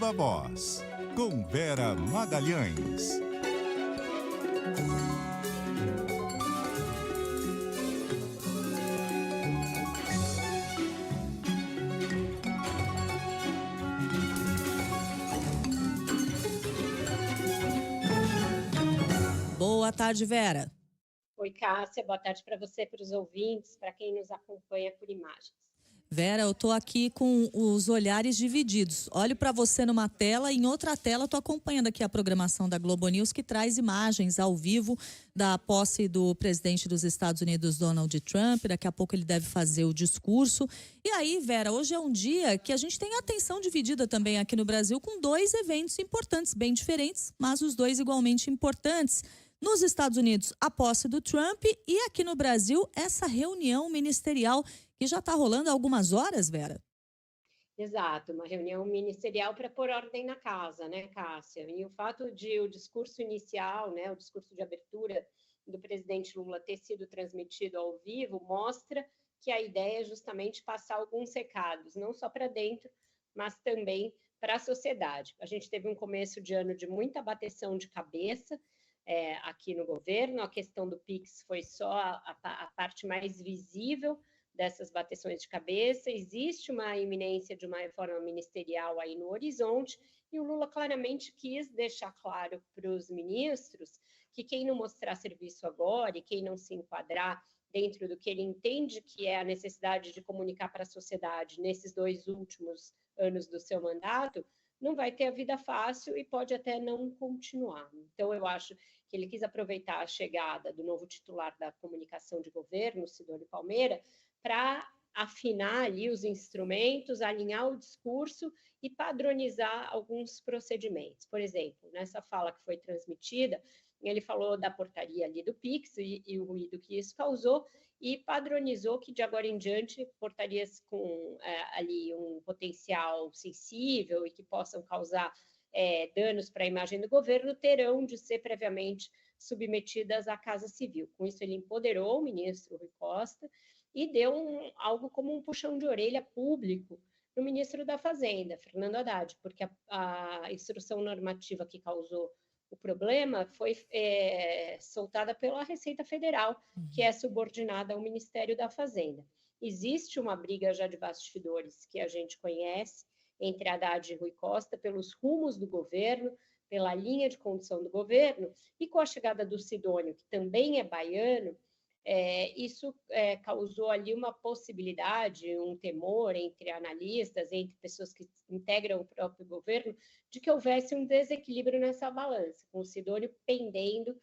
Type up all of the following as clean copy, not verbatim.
Viva Voz, com Vera Magalhães. Boa tarde, Vera. Oi, Cássia. Boa tarde para você, para os ouvintes, para quem nos acompanha por imagens. Vera, eu tô aqui com os olhares divididos. Olho para você numa tela e em outra tela tô acompanhando aqui a programação da Globo News, que traz imagens ao vivo da posse do presidente dos Estados Unidos, Donald Trump. Daqui a pouco ele deve fazer o discurso. E aí, Vera, hoje é um dia que a gente tem a atenção dividida também aqui no Brasil com dois eventos importantes, bem diferentes, mas os dois igualmente importantes. Nos Estados Unidos, a posse do Trump, e aqui no Brasil, essa reunião ministerial que já está rolando há algumas horas, Vera? Exato, uma reunião ministerial para pôr ordem na casa, né, Cássia? E o fato de o discurso inicial, né, o discurso de abertura do presidente Lula ter sido transmitido ao vivo, mostra que a ideia é justamente passar alguns recados, não só para dentro, mas também para a sociedade. A gente teve um começo de ano de muita bateção de cabeça, aqui no governo. A questão do PIX foi só a parte mais visível dessas bateções de cabeça. Existe uma iminência de uma reforma ministerial aí no horizonte, e o Lula claramente quis deixar claro para os ministros que quem não mostrar serviço agora e quem não se enquadrar dentro do que ele entende que é a necessidade de comunicar para a sociedade nesses 2 últimos anos do seu mandato, não vai ter a vida fácil e pode até não continuar. Então, eu acho que ele quis aproveitar a chegada do novo titular da comunicação de governo, Sidônio Palmeira, para afinar ali os instrumentos, alinhar o discurso e padronizar alguns procedimentos. Por exemplo, nessa fala que foi transmitida, ele falou da portaria ali do PIX e o ruído que isso causou, e padronizou que de agora em diante portarias com ali um potencial sensível e que possam causar danos para a imagem do governo terão de ser previamente submetidas à Casa Civil. Com isso, ele empoderou o ministro Rui Costa e deu algo como um puxão de orelha público no ministro da Fazenda, Fernando Haddad, porque a instrução normativa que causou o problema foi soltada pela Receita Federal, que é subordinada ao Ministério da Fazenda. Existe uma briga já de bastidores que a gente conhece entre Haddad e Rui Costa pelos rumos do governo, pela linha de condução do governo, e com a chegada do Sidônio, que também é baiano, isso causou ali uma possibilidade, um temor entre analistas, entre pessoas que integram o próprio governo, de que houvesse um desequilíbrio nessa balança, com o Sidônio pendendo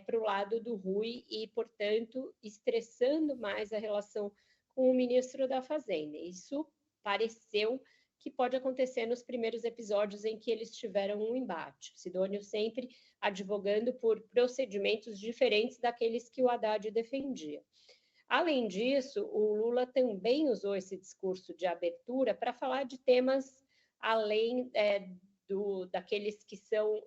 para o lado do Rui e, portanto, estressando mais a relação com o ministro da Fazenda. Isso pareceu que pode acontecer nos primeiros episódios em que eles tiveram um embate. Sidônio sempre advogando por procedimentos diferentes daqueles que o Haddad defendia. Além disso, o Lula também usou esse discurso de abertura para falar de temas além daqueles que são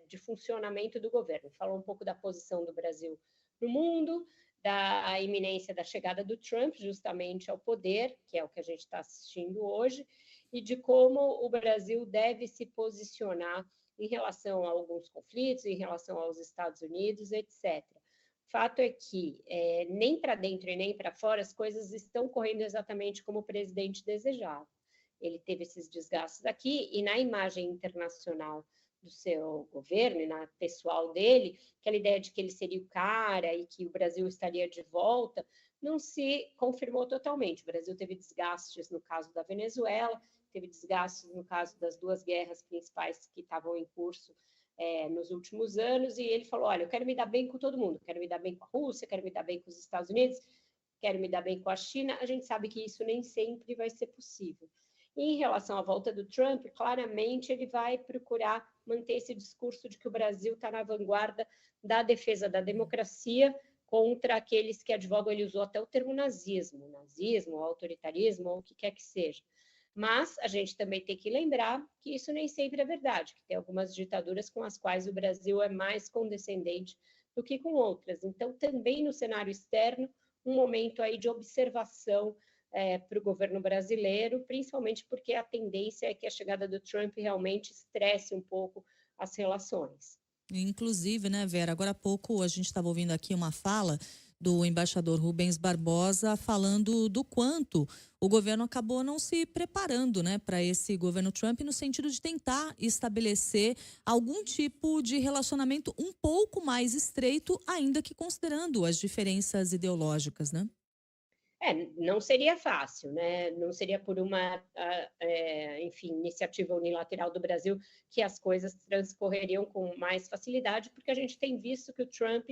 de funcionamento do governo. Falou um pouco da posição do Brasil no mundo, da iminência da chegada do Trump justamente ao poder, que é o que a gente está assistindo hoje, e de como o Brasil deve se posicionar em relação a alguns conflitos, em relação aos Estados Unidos, etc. O fato é que nem para dentro e nem para fora as coisas estão correndo exatamente como o presidente desejava. Ele teve esses desgastes aqui, e na imagem internacional do seu governo e na pessoal dele, aquela ideia de que ele seria o cara e que o Brasil estaria de volta, não se confirmou totalmente. O Brasil teve desgastes no caso da Venezuela, teve desgastes no caso das 2 guerras principais que estavam em curso nos últimos anos, e ele falou, olha, eu quero me dar bem com todo mundo, quero me dar bem com a Rússia, quero me dar bem com os Estados Unidos, quero me dar bem com a China. A gente sabe que isso nem sempre vai ser possível. Em relação à volta do Trump, claramente ele vai procurar manter esse discurso de que o Brasil está na vanguarda da defesa da democracia contra aqueles que advogam. Ele usou até o termo nazismo, autoritarismo, ou o que quer que seja. Mas a gente também tem que lembrar que isso nem sempre é verdade, que tem algumas ditaduras com as quais o Brasil é mais condescendente do que com outras. Então, também no cenário externo, um momento aí de observação para o governo brasileiro, principalmente porque a tendência é que a chegada do Trump realmente estresse um pouco as relações. Inclusive, né, Vera, agora há pouco a gente estava ouvindo aqui uma fala do embaixador Rubens Barbosa falando do quanto o governo acabou não se preparando, né, para esse governo Trump no sentido de tentar estabelecer algum tipo de relacionamento um pouco mais estreito, ainda que considerando as diferenças ideológicas, né? Não seria fácil, né? Não seria por uma, enfim, iniciativa unilateral do Brasil que as coisas transcorreriam com mais facilidade, porque a gente tem visto que o Trump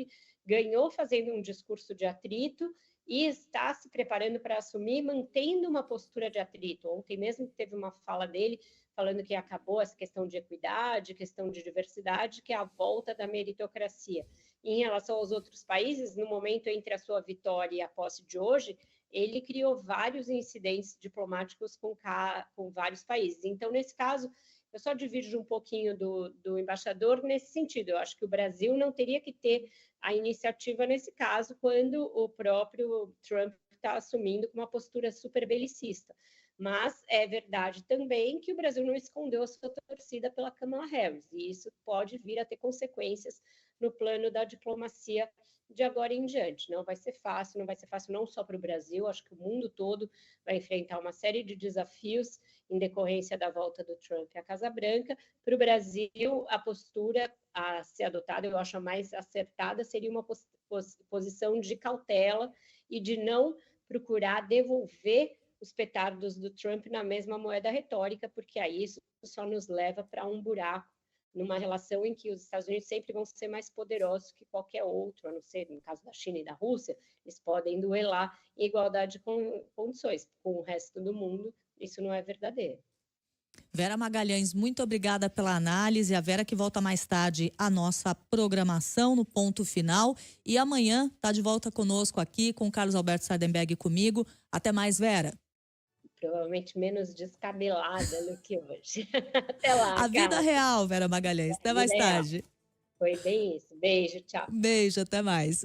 ganhou fazendo um discurso de atrito e está se preparando para assumir, mantendo uma postura de atrito. Ontem mesmo teve uma fala dele falando que acabou essa questão de equidade, questão de diversidade, que é a volta da meritocracia. Em relação aos outros países, no momento entre a sua vitória e a posse de hoje, ele criou vários incidentes diplomáticos com vários países. Então, nesse caso, eu só divido um pouquinho do embaixador nesse sentido. Eu acho que o Brasil não teria que ter a iniciativa nesse caso, quando o próprio Trump está assumindo com uma postura super belicista. Mas é verdade também que o Brasil não escondeu a sua torcida pela Kamala Harris, e isso pode vir a ter consequências no plano da diplomacia de agora em diante. Não vai ser fácil, não vai ser fácil não só para o Brasil, acho que o mundo todo vai enfrentar uma série de desafios em decorrência da volta do Trump à Casa Branca. Para o Brasil, a postura a ser adotada, eu acho a mais acertada, seria uma posição de cautela e de não procurar devolver os petardos do Trump na mesma moeda retórica, porque aí isso só nos leva para um buraco numa relação em que os Estados Unidos sempre vão ser mais poderosos que qualquer outro, a não ser no caso da China e da Rússia, eles podem duelar em igualdade de condições. Com o resto do mundo, isso não é verdadeiro. Vera Magalhães, muito obrigada pela análise. A Vera que volta mais tarde à nossa programação no Ponto Final. E amanhã está de volta conosco aqui com o Carlos Alberto Sardenberg e comigo. Até mais, Vera. Provavelmente menos descabelada do que hoje. Até lá, A vida real, Vera Magalhães. Até mais tarde. Foi bem isso. Beijo, tchau. Beijo, até mais.